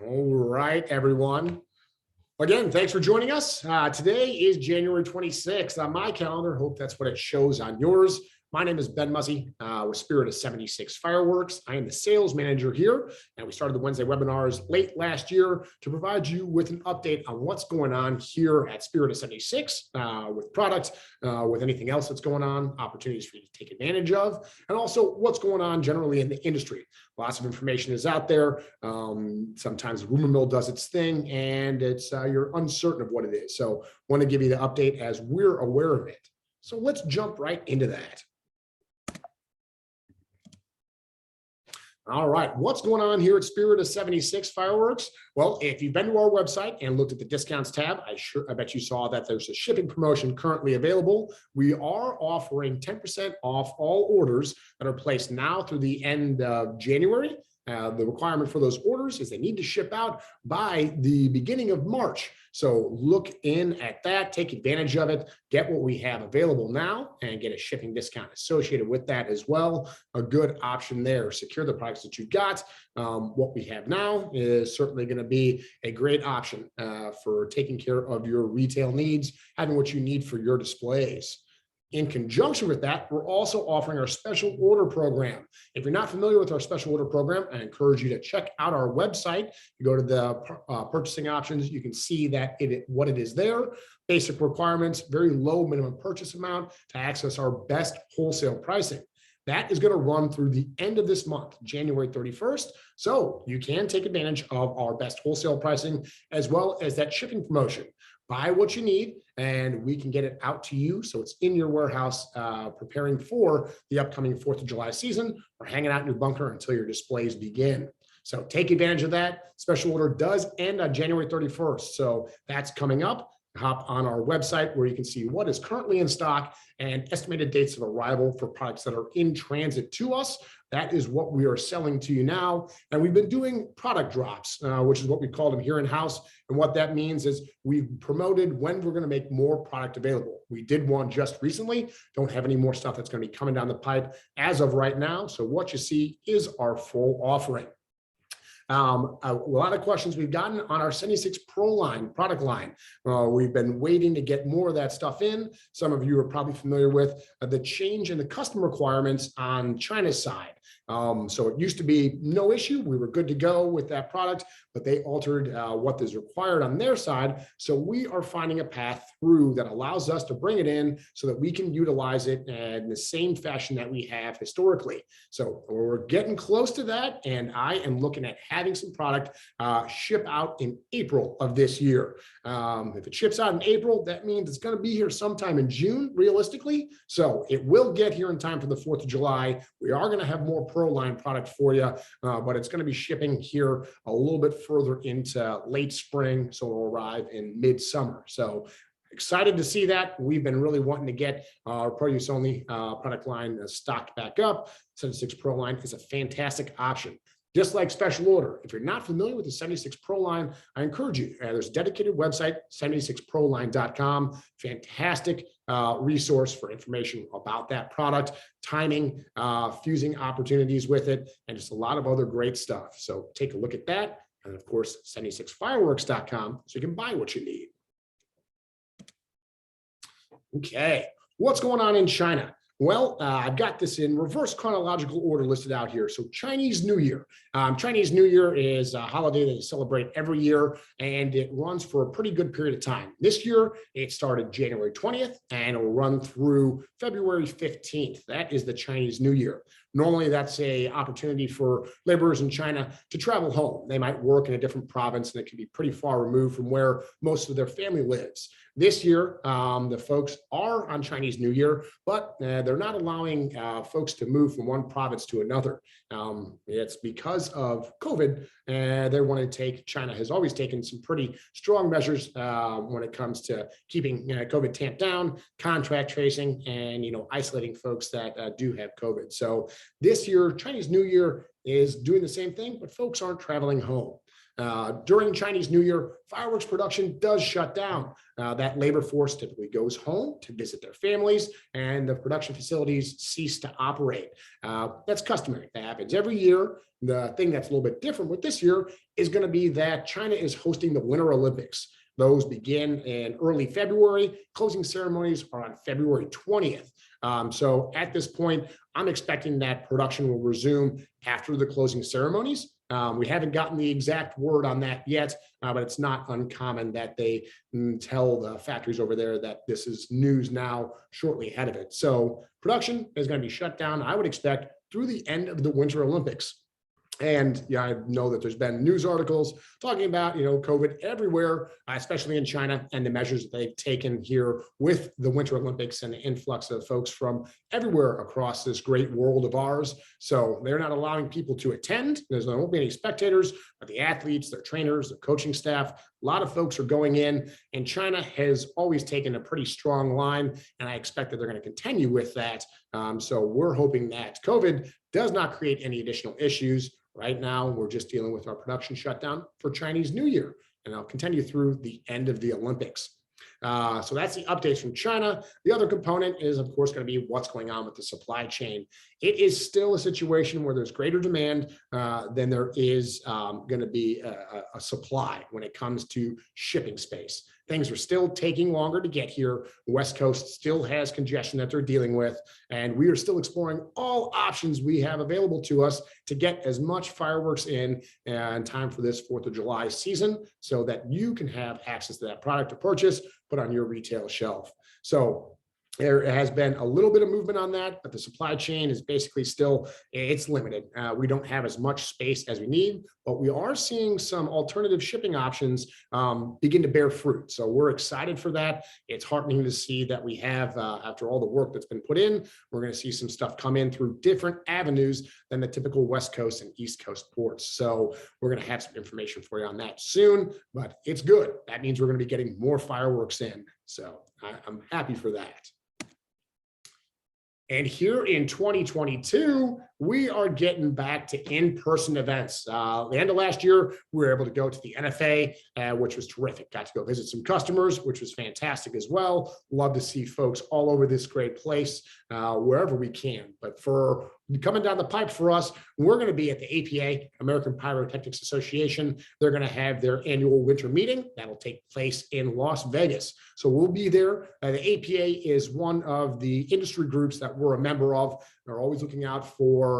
All right, everyone. Again, thanks for joining us. Today is January 26th on my calendar. Hope that's what it shows on yours. My name is Ben Muzzey with Spirit of 76 Fireworks. I am the sales manager here, and we started the Wednesday webinars late last year to provide you with an update on what's going on here at Spirit of 76 with products, with anything else that's going on, opportunities for you to take advantage of, and also what's going on generally in the industry. Lots of information is out there. Sometimes the rumor mill does its thing, and you're uncertain of what it is. So want to give you the update as we're aware of it. So let's jump right into that. All right, what's going on here at Spirit of 76 Fireworks? Well, if you've been to our website and looked at the discounts tab, I bet you saw that there's a shipping promotion currently available. We are offering 10% off all orders that are placed now through the end of January. The requirement for those orders is they need to ship out by the beginning of March. So look in at that, take advantage of it, get what we have available now, and get a shipping discount associated with that as well. A good option there. Secure the products that you've got. What we have now is certainly going to be a great option for taking care of your retail needs, having what you need for your displays. In conjunction with that, we're also offering our special order program. If you're not familiar with our special order program, I encourage you to check out our website. You go to the purchasing options, you can see that what it is there. Basic requirements, very low minimum purchase amount to access our best wholesale pricing. That is going to run through the end of this month, January 31st. So you can take advantage of our best wholesale pricing as well as that shipping promotion. Buy what you need, and we can get it out to you so it's in your warehouse preparing for the upcoming 4th of July season or hanging out in your bunker until your displays begin. So take advantage of that. Special order does end on January 31st. So that's coming up. Hop on our website where you can see what is currently in stock and estimated dates of arrival for products that are in transit to us. That is what we are selling to you now. And we've been doing product drops, which is what we call them here in-house. And what that means is we've promoted when we're going to make more product available. We did one just recently. Don't have any more stuff that's going to be coming down the pipe as of right now. So what you see is our full offering. A lot of questions we've gotten on our 76 Pro line, product line. We've been waiting to get more of that stuff in. Some of you are probably familiar with the change in the custom requirements on China's side. So it used to be no issue. We were good to go with that product, but they altered what is required on their side. So we are finding a path through that allows us to bring it in so that we can utilize it in the same fashion that we have historically. So we're getting close to that, and I am looking at having some product ship out in April of this year. If it ships out in April, that means it's going to be here sometime in June, realistically. So it will get here in time for the 4th of July. We are going to have more Pro line product for you, but it's going to be shipping here a little bit further into late spring, so it'll arrive in midsummer. So excited to see that. We've been really wanting to get our Pro Use Only product line stocked back up. 76 Pro line is a fantastic option. Just like special order, if you're not familiar with the 76 Pro line, I encourage you. There's a dedicated website, 76proline.com. Fantastic resource for information about that product, timing, fusing opportunities with it, and just a lot of other great stuff. So take a look at that. And of course, 76fireworks.com so you can buy what you need. Okay, what's going on in China? Well, I've got this in reverse chronological order listed out here. So Chinese New Year. Chinese New Year is a holiday that they celebrate every year, and it runs for a pretty good period of time. This year, it started January 20th, and it will run through February 15th. That is the Chinese New Year. Normally, that's an opportunity for laborers in China to travel home. They might work in a different province, and it can be pretty far removed from where most of their family lives. This year, the folks are on Chinese New Year, but they're not allowing folks to move from one province to another. It's because of COVID. They want to take, China has always taken some pretty strong measures when it comes to keeping COVID tamped down, contact tracing, and isolating folks that do have COVID. So this year, Chinese New Year is doing the same thing, but folks aren't traveling home. During Chinese New Year, fireworks production does shut down. That labor force typically goes home to visit their families, and the production facilities cease to operate. That's customary. That happens every year. The thing that's a little bit different with this year is going to be that China is hosting the Winter Olympics. Those begin in early February. Closing ceremonies are on February 20th. So at this point, I'm expecting that production will resume after the closing ceremonies. We haven't gotten the exact word on that yet, but it's not uncommon that they tell the factories over there that this is news now shortly ahead of it. So production is going to be shut down, I would expect, through the end of the Winter Olympics. And yeah, I know that there's been news articles talking about, COVID everywhere, especially in China, and the measures that they've taken here with the Winter Olympics and the influx of folks from everywhere across this great world of ours. So they're not allowing people to attend. There won't be any spectators, but the athletes, their trainers, their coaching staff, a lot of folks are going in, and China has always taken a pretty strong line, and I expect that they're going to continue with that. So we're hoping that COVID does not create any additional issues. Right now, we're just dealing with our production shutdown for Chinese New Year, and I'll continue through the end of the Olympics. So that's the updates from China. The other component is, of course, going to be what's going on with the supply chain. It is still a situation where there's greater demand than there is going to be a supply when it comes to shipping space. Things are still taking longer to get here. The West Coast still has congestion that they're dealing with, and we are still exploring all options we have available to us to get as much fireworks in time for this 4th of July season so that you can have access to that product to purchase, put on your retail shelf. So there has been a little bit of movement on that, but the supply chain is basically still, it's limited. We don't have as much space as we need, but we are seeing some alternative shipping options begin to bear fruit. So we're excited for that. It's heartening to see that we have, after all the work that's been put in, we're going to see some stuff come in through different avenues than the typical West Coast and East Coast ports. So we're going to have some information for you on that soon, but it's good. That means we're going to be getting more fireworks in. So I'm happy for that. And here in 2022, we are getting back to in-person events. The end of last year, we were able to go to the NFA, which was terrific. Got to go visit some customers, which was fantastic as well. Love to see folks all over this great place, wherever we can. But for coming down the pipe for us, we're going to be at the APA, American Pyrotechnics Association. They're going to have their annual winter meeting. That'll take place in Las Vegas. So we'll be there. The APA is one of the industry groups that we're a member of. They're always looking out for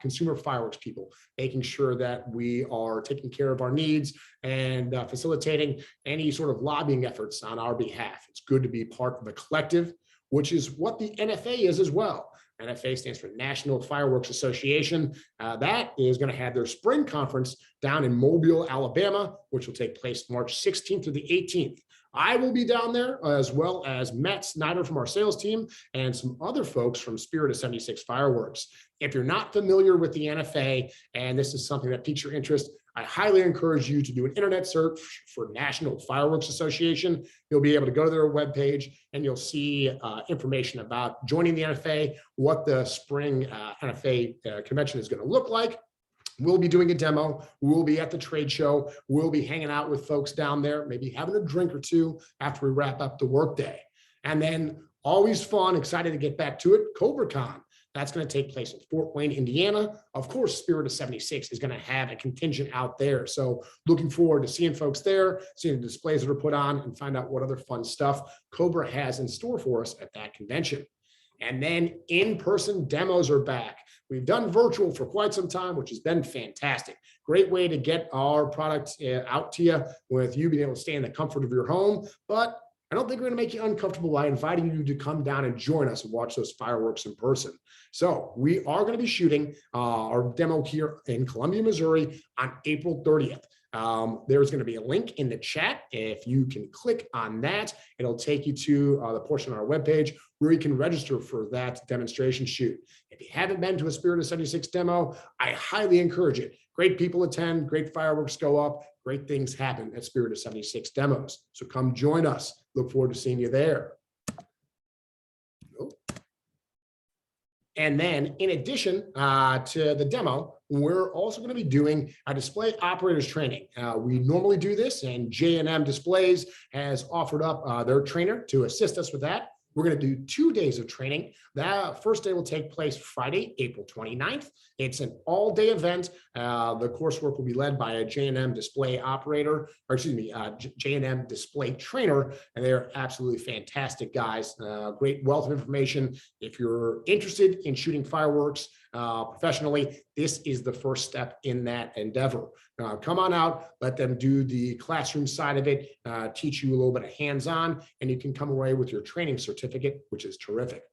consumer fireworks people, making sure that we are taking care of our needs and facilitating any sort of lobbying efforts on our behalf. It's good to be part of the collective, which is what the NFA is as well. NFA stands for National Fireworks Association. That is going to have their spring conference down in Mobile, Alabama, which will take place March 16th to the 18th. I will be down there, as well as Matt Snyder from our sales team and some other folks from Spirit of 76 Fireworks. If you're not familiar with the NFA and this is something that piques your interest, I highly encourage you to do an internet search for National Fireworks Association. You'll be able to go to their webpage and you'll see information about joining the NFA, what the spring NFA convention is going to look like. We'll be doing a demo. We'll be at the trade show. We'll be hanging out with folks down there, maybe having a drink or two after we wrap up the workday. And then always fun, excited to get back to it, CobraCon. That's going to take place in Fort Wayne, Indiana. Of course, Spirit of 76 is going to have a contingent out there. So looking forward to seeing folks there, seeing the displays that are put on, and find out what other fun stuff Cobra has in store for us at that convention. And then in-person demos are back. We've done virtual for quite some time, which has been fantastic. Great way to get our product out to you with you being able to stay in the comfort of your home. But I don't think we're going to make you uncomfortable by inviting you to come down and join us and watch those fireworks in person. So we are going to be shooting our demo here in Columbia, Missouri on April 30th. There's going to be a link in the chat. If you can click on that, it'll take you to the portion on our webpage where you can register for that demonstration shoot. If you haven't been to a Spirit of 76 demo, I highly encourage it. Great people attend, great fireworks go up, great things happen at Spirit of 76 demos. So come join us. Look forward to seeing you there. And then in addition to the demo, we're also going to be doing a display operators training. We normally do this, and J&M Displays has offered up their trainer to assist us with that. We're going to do 2 days of training. That first day will take place Friday, April 29th. It's an all-day event. The coursework will be led by a J&M display operator, or excuse me, J&M display trainer, and they're absolutely fantastic guys. Great wealth of information. If you're interested in shooting fireworks professionally, this is the first step in that endeavor. Come on out, let them do the classroom side of it, teach you a little bit of hands-on, and you can come away with your training certificate, which is terrific.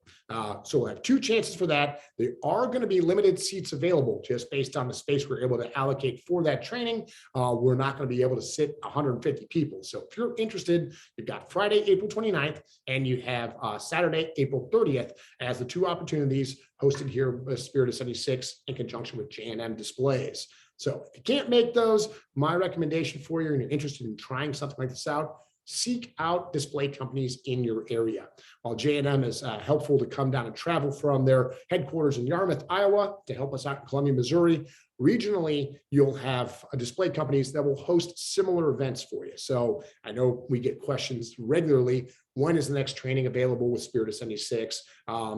So we'll have 2 chances for that. There are going to be limited seats available just based on the space we're able to allocate for that training. We're not going to be able to sit 150 people. So if you're interested, you've got Friday, April 29th, and you have Saturday, April 30th as the 2 opportunities hosted here at Spirit of 76 in conjunction with J&M Displays. So if you can't make those, my recommendation for you and you're interested in trying something like this out, seek out display companies in your area. While J&M is helpful to come down and travel from their headquarters in Yarmouth, Iowa, to help us out in Columbia, Missouri, regionally, you'll have display companies that will host similar events for you. So I know we get questions regularly. When is the next training available with Spirit of 76?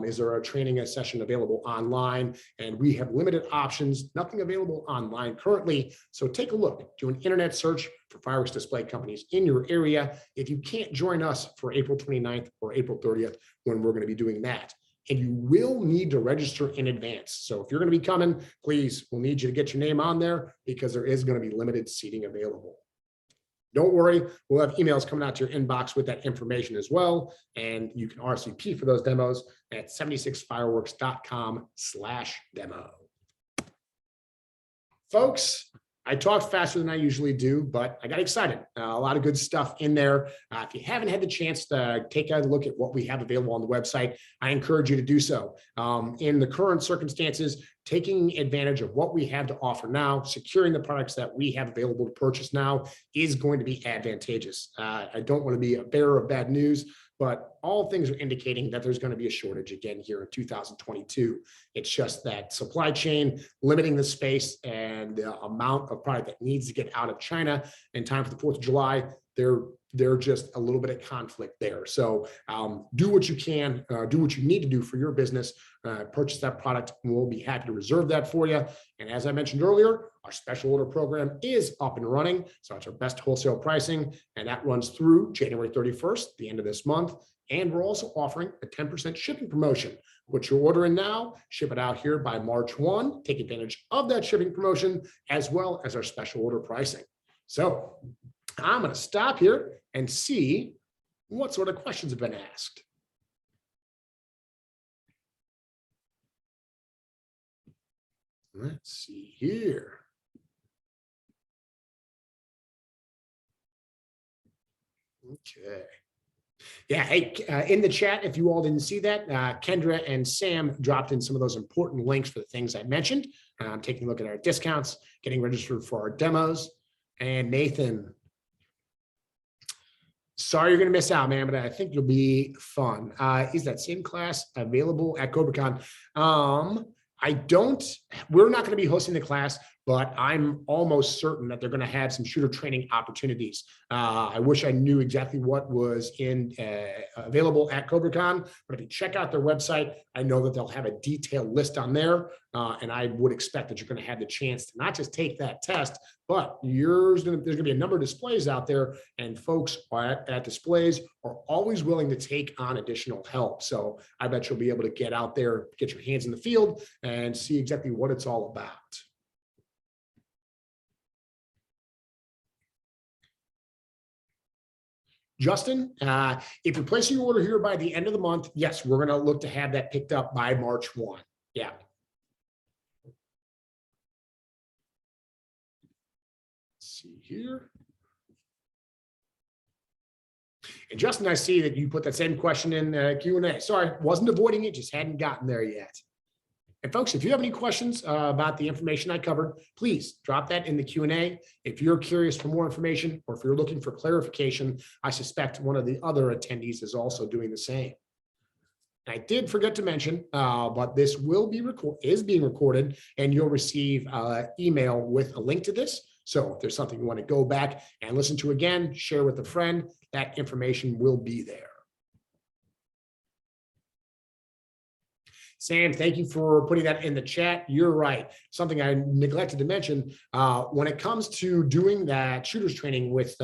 Is there a training session available online? And we have limited options, nothing available online currently. So take a look, do an internet search for fireworks display companies in your area. If you can't join us for April 29th or April 30th, when we're going to be doing that. And you will need to register in advance. So if you're going to be coming, please, we'll need you to get your name on there because there is going to be limited seating available. Don't worry, we'll have emails coming out to your inbox with that information as well. And you can RSVP for those demos at 76fireworks.com/demo. Folks, I talked faster than I usually do, but I got excited. A lot of good stuff in there. If you haven't had the chance to take a look at what we have available on the website, I encourage you to do so. In the current circumstances, taking advantage of what we have to offer now, securing the products that we have available to purchase now is going to be advantageous. I don't want to be a bearer of bad news, but all things are indicating that there's going to be a shortage again here in 2022. It's just that supply chain limiting the space and the amount of product that needs to get out of China in time for the 4th of July. They're just a little bit of conflict there. So do what you can, do what you need to do for your business, purchase that product, and we'll be happy to reserve that for you. And as I mentioned earlier, our special order program is up and running. So it's our best wholesale pricing, and that runs through January 31st, the end of this month. And we're also offering a 10% shipping promotion. Put your order in now, ship it out here by March 1, take advantage of that shipping promotion, as well as our special order pricing. So I'm going to stop here and see what sort of questions have been asked. Let's see here. Okay. Yeah, hey, in the chat, if you all didn't see that, Kendra and Sam dropped in some of those important links for the things I mentioned. Taking a look at our discounts, getting registered for our demos. And Nathan, sorry you're going to miss out, man, but I think you'll be fun. Is that same class available at CobraCon? We're not going to be hosting the class, but I'm almost certain that they're going to have some shooter training opportunities. I wish I knew exactly what was available at CobraCon, but if you check out their website, I know that they'll have a detailed list on there. And I would expect that you're going to have the chance to not just take that test, but there's going to be a number of displays out there, and folks at displays are always willing to take on additional help. So I bet you'll be able to get out there, get your hands in the field, and see exactly what it's all about. Justin, if you're placing your order here by the end of the month, yes, we're going to look to have that picked up by March 1. Yeah. Let's see here. And Justin, I see that you put that same question in Q&A. Sorry, wasn't avoiding it, just hadn't gotten there yet. And folks, if you have any questions about the information I covered, please drop that in the Q&A. If you're curious for more information, or if you're looking for clarification, I suspect one of the other attendees is also doing the same. I did forget to mention, but this is being recorded, and you'll receive email with a link to this. So if there's something you want to go back and listen to again, share with a friend, that information will be there. Sam, thank you for putting that in the chat. You're right. Something I neglected to mention, when it comes to doing that shooters training with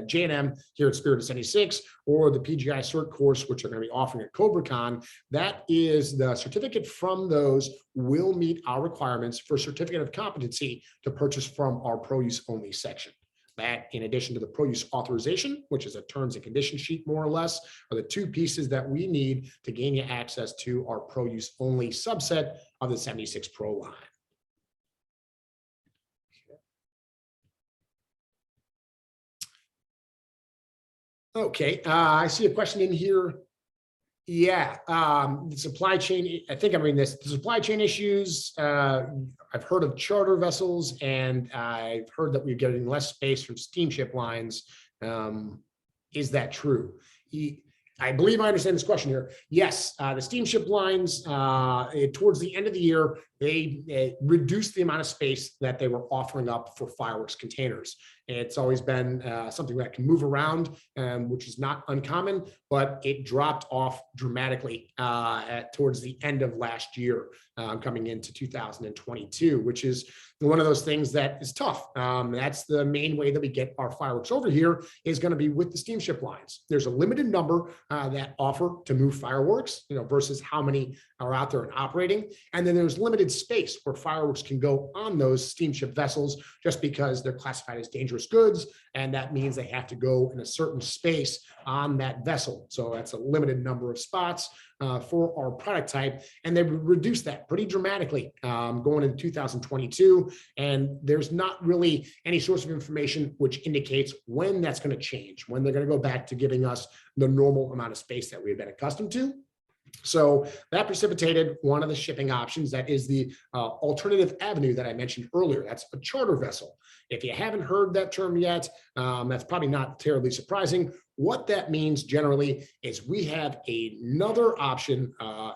J&M here at Spirit of 76 or the PGI CERT course, which are going to be offering at CobraCon, that is the certificate from those will meet our requirements for certificate of competency to purchase from our pro use only section. That, in addition to the pro use authorization, which is a terms and conditions sheet, more or less, are the two pieces that we need to gain you access to our pro use only subset of the 76 Pro line. Okay, I see a question in here. Yeah, the supply chain, I think I'm reading this, the supply chain issues, I've heard of charter vessels, and I've heard that we're getting less space from steamship lines. Is that true? I believe I understand this question here. Yes, the steamship lines, towards the end of the year, they reduced the amount of space that they were offering up for fireworks containers. It's always been something that can move around, which is not uncommon, but it dropped off dramatically towards the end of last year, coming into 2022, which is one of those things that is tough. That's the main way that we get our fireworks over here is going to be with the steamship lines. There's a limited number that offer to move fireworks, versus how many are out there and operating. And then there's limited space where fireworks can go on those steamship vessels just because they're classified as dangerous goods. And that means they have to go in a certain space on that vessel. So that's a limited number of spots for our product type. And they reduced that pretty dramatically going into 2022. And there's not really any source of information which indicates when that's going to change, when they're going to go back to giving us the normal amount of space that we've been accustomed to. So that precipitated one of the shipping options. That is the alternative avenue that I mentioned earlier. That's a charter vessel. If you haven't heard that term yet, that's probably not terribly surprising. What that means generally is we have another option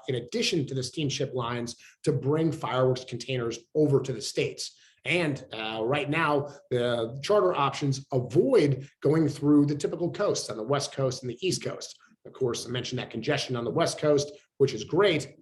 in addition to the steamship lines to bring fireworks containers over to the States. And right now, the charter options avoid going through the typical coasts on the West Coast and the East Coast. Of course, I mentioned that congestion on the West Coast, which is great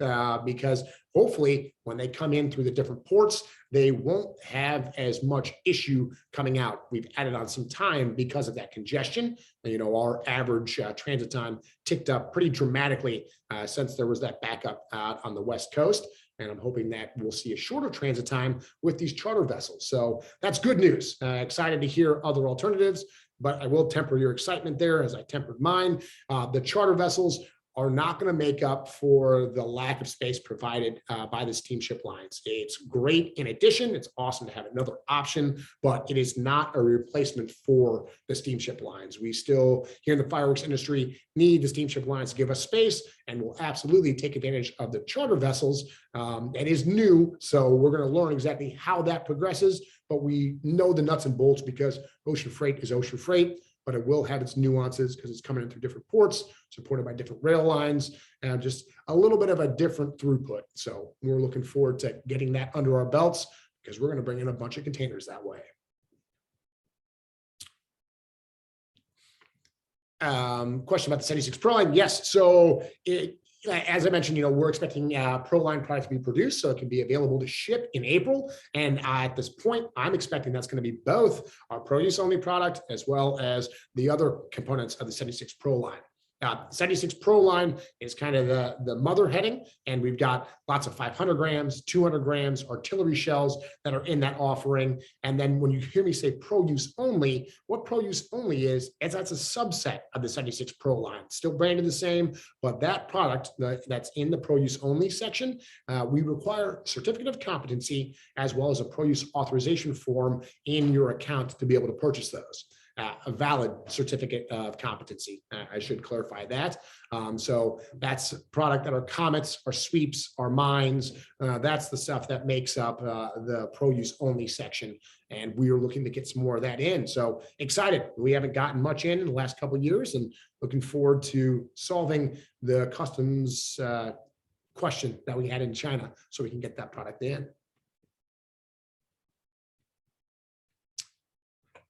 because hopefully when they come in through the different ports, they won't have as much issue coming out. We've added on some time because of that congestion. Our average transit time ticked up pretty dramatically since there was that backup out on the West Coast. And I'm hoping that we'll see a shorter transit time with these charter vessels. So that's good news. Excited to hear other alternatives, but I will temper your excitement there as I tempered mine. The charter vessels are not going to make up for the lack of space provided by the steamship lines. It's great in addition. It's awesome to have another option, but it is not a replacement for the steamship lines. We still, here in the fireworks industry, need the steamship lines to give us space, and we'll absolutely take advantage of the charter vessels. It is new, so we're going to learn exactly how that progresses, but we know the nuts and bolts because ocean freight is ocean freight. But it will have its nuances because it's coming in through different ports, supported by different rail lines, and just a little bit of a different throughput. So we're looking forward to getting that under our belts because we're going to bring in a bunch of containers that way. Question about the 76 Pro line. Yes. So as I mentioned, we're expecting Pro line product to be produced so it can be available to ship in April. And at this point, I'm expecting that's going to be both our Pro use only product as well as the other components of the 76 Pro line. 76 Pro line is kind of the mother heading, and we've got lots of 500 grams, 200 grams artillery shells that are in that offering. And then when you hear me say Pro use only, what Pro use only is that's a subset of the 76 Pro line. Still branded the same, but that product that's in the Pro use only section, we require certificate of competency as well as a Pro use authorization form in your account to be able to purchase those. a valid certificate of competency. I should clarify that. So that's product that are comets, our sweeps, our mines. That's the stuff that makes up the pro use only section. And we are looking to get some more of that in. So excited. We haven't gotten much in the last couple of years, and looking forward to solving the customs question that we had in China so we can get that product in.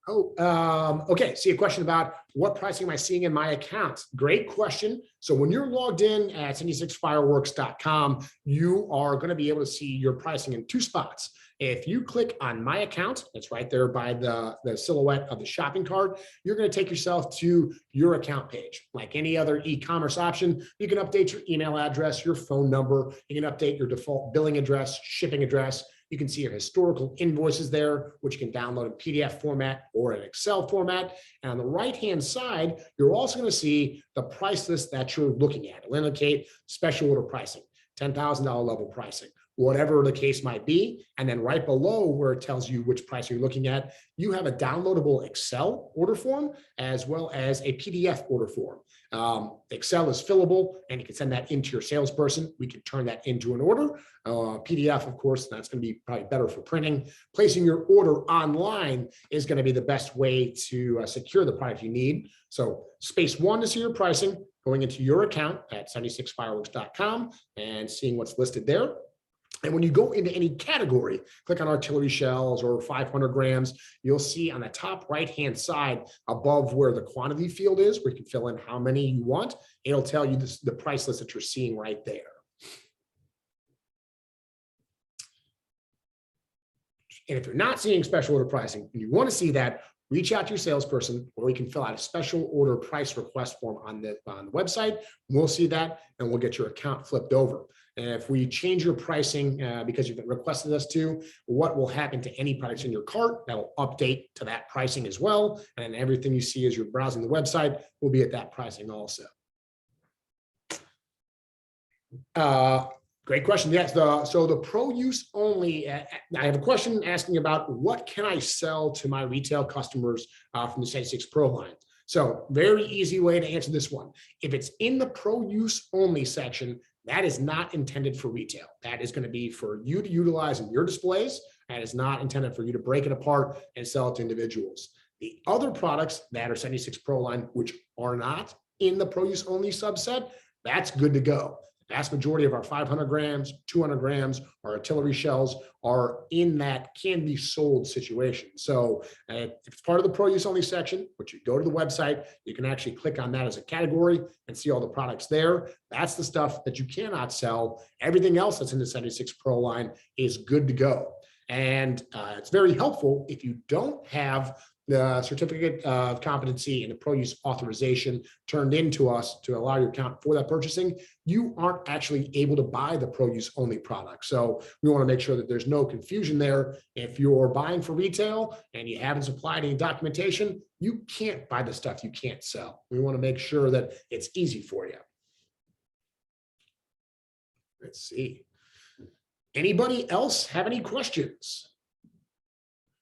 Okay. See a question about what pricing am I seeing in my account? Great question. So when you're logged in at 76fireworks.com, you are going to be able to see your pricing in two spots. If you click on my account, it's right there by the silhouette of the shopping cart, you're going to take yourself to your account page. Like any other e-commerce option, you can update your email address, your phone number, you can update your default billing address, shipping address. You can see your historical invoices there, which you can download in PDF format or an Excel format. And on the right-hand side, you're also going to see the price list that you're looking at. It'll indicate special order pricing, $10,000 level pricing, whatever the case might be. And then right below where it tells you which price you're looking at, you have a downloadable Excel order form as well as a PDF order form. Excel is fillable, and you can send that into your salesperson. We can turn that into an order. PDF, of course, that's going to be probably better for printing. Placing your order online is going to be the best way to secure the product you need. So space one to see your pricing, going into your account at 76fireworks.com and seeing what's listed there. And when you go into any category, click on artillery shells or 500 grams, you'll see on the top right-hand side above where the quantity field is, where you can fill in how many you want, it'll tell you the price list that you're seeing right there. And if you're not seeing special order pricing and you want to see that, reach out to your salesperson, or you can fill out a special order price request form on the website. We'll see that, and we'll get your account flipped over. And if we change your pricing because you've requested us to, what will happen to any products in your cart? That'll update to that pricing as well. And everything you see as you're browsing the website will be at that pricing also. Great question. Yes. So the pro use only, I have a question asking about what can I sell to my retail customers from the 76 Pro line? So very easy way to answer this one. If it's in the pro use only section, that is not intended for retail. That is going to be for you to utilize in your displays. That is not intended for you to break it apart and sell it to individuals. The other products that are 76 Pro line, which are not in the pro use only subset, that's good to go. The vast majority of our 500 grams, 200 grams, our artillery shells are in that can be sold situation. So if it's part of the pro use only section, which you go to the website, you can actually click on that as a category and see all the products there. That's the stuff that you cannot sell. Everything else that's in the 76 Pro line is good to go. And it's very helpful if you don't have the certificate of competency and the pro use authorization turned into us to allow your account for that purchasing, you aren't actually able to buy the pro use only product. So we want to make sure that there's no confusion there. If you're buying for retail and you haven't supplied any documentation, you can't buy the stuff you can't sell. We want to make sure that it's easy for you. Let's see. Anybody else have any questions?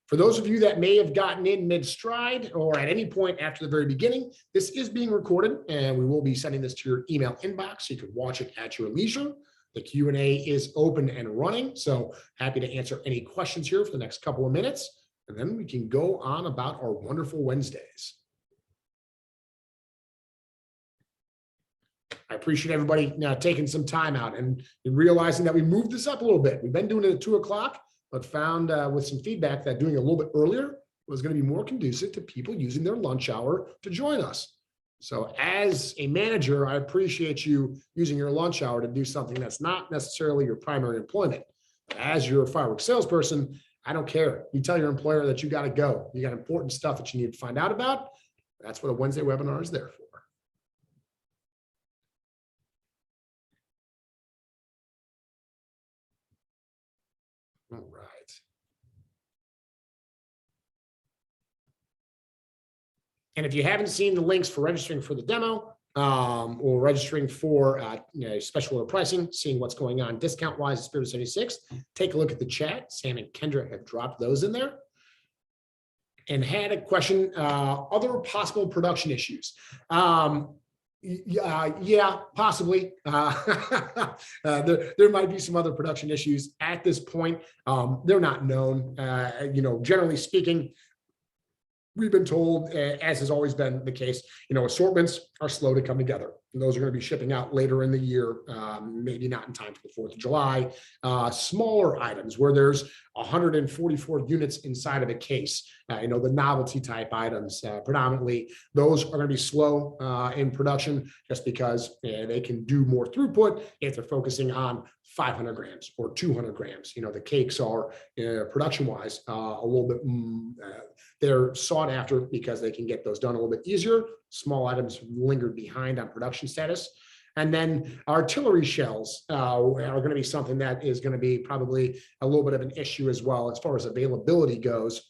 For those of you that may have gotten in mid-stride or at any point after the very beginning, this is being recorded and we will be sending this to your email inbox so you can watch it at your leisure. The Q&A is open and running, so happy to answer any questions here for the next couple of minutes, and then we can go on about our wonderful Wednesdays. I appreciate everybody now taking some time out and realizing that we moved this up a little bit. We've been doing it at 2 o'clock. But found with some feedback that doing it a little bit earlier was going to be more conducive to people using their lunch hour to join us. So as a manager, I appreciate you using your lunch hour to do something that's not necessarily your primary employment. As your fireworks salesperson, I don't care. You tell your employer that you got to go. You got important stuff that you need to find out about. That's what a Wednesday webinar is there for. All right. And if you haven't seen the links for registering for the demo or registering for special order pricing, seeing what's going on discount-wise at Spirit of 76, take a look at the chat. Sam and Kendra have dropped those in there. and had a question, other possible production issues. Yeah, possibly. There might be some other production issues at this point. They're not known. Generally speaking, we've been told, as has always been the case, assortments are slow to come together. And those are going to be shipping out later in the year, maybe not in time for the 4th of July. Smaller items where there's 144 units inside of a case, the novelty type items, predominantly, those are going to be slow in production just because they can do more throughput if they're focusing on 500 grams or 200 grams. The cakes are production-wise a little bit, they're sought after because they can get those done a little bit easier. Small items lingered behind on production status. And then artillery shells are going to be something that is going to be probably a little bit of an issue as well as far as availability goes.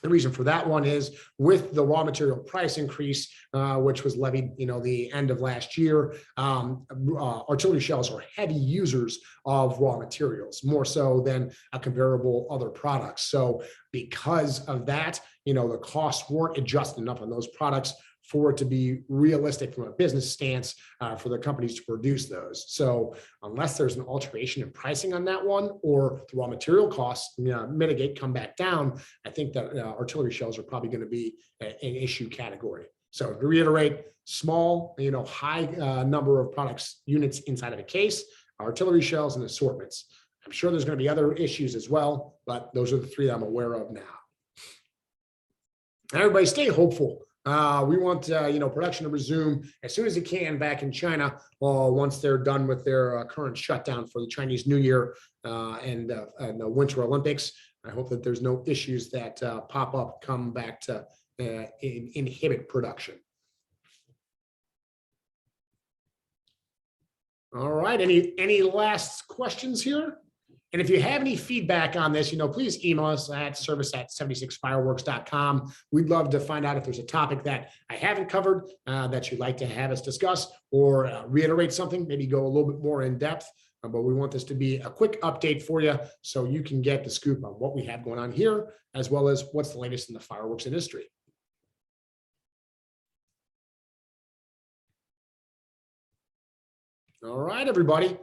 The reason for that one is with the raw material price increase, which was levied, the end of last year, artillery shells are heavy users of raw materials, more so than a comparable other products. So because of that, the costs weren't adjusted enough on those products for it to be realistic from a business stance for the companies to produce those. So unless there's an alteration in pricing on that one, or the raw material costs mitigate, come back down, I think that artillery shells are probably going to be an issue category. So to reiterate, small, high number of products, units inside of a case, artillery shells, and assortments. I'm sure there's going to be other issues as well, but those are the three I'm aware of now. Everybody stay hopeful. We want production to resume as soon as it can back in China, once they're done with their current shutdown for the Chinese New Year and the Winter Olympics. I hope that there's no issues that pop up, come back to inhibit production. All right, any last questions here? And if you have any feedback on this, please email us at service@76fireworks.com. We'd love to find out if there's a topic that I haven't covered that you'd like to have us discuss, or reiterate something, maybe go a little bit more in depth. But we want this to be a quick update for you so you can get the scoop on what we have going on here, as well as what's the latest in the fireworks industry. All right, everybody.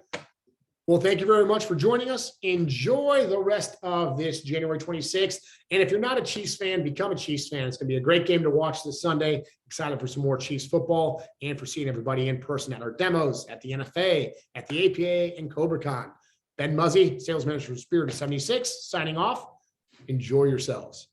Well, thank you very much for joining us. Enjoy the rest of this January 26th. And if you're not a Chiefs fan, become a Chiefs fan. It's going to be a great game to watch this Sunday. Excited for some more Chiefs football and for seeing everybody in person at our demos, at the NFA, at the APA, and CobraCon. Ben Muzzey, sales manager for Spirit of 76, signing off. Enjoy yourselves.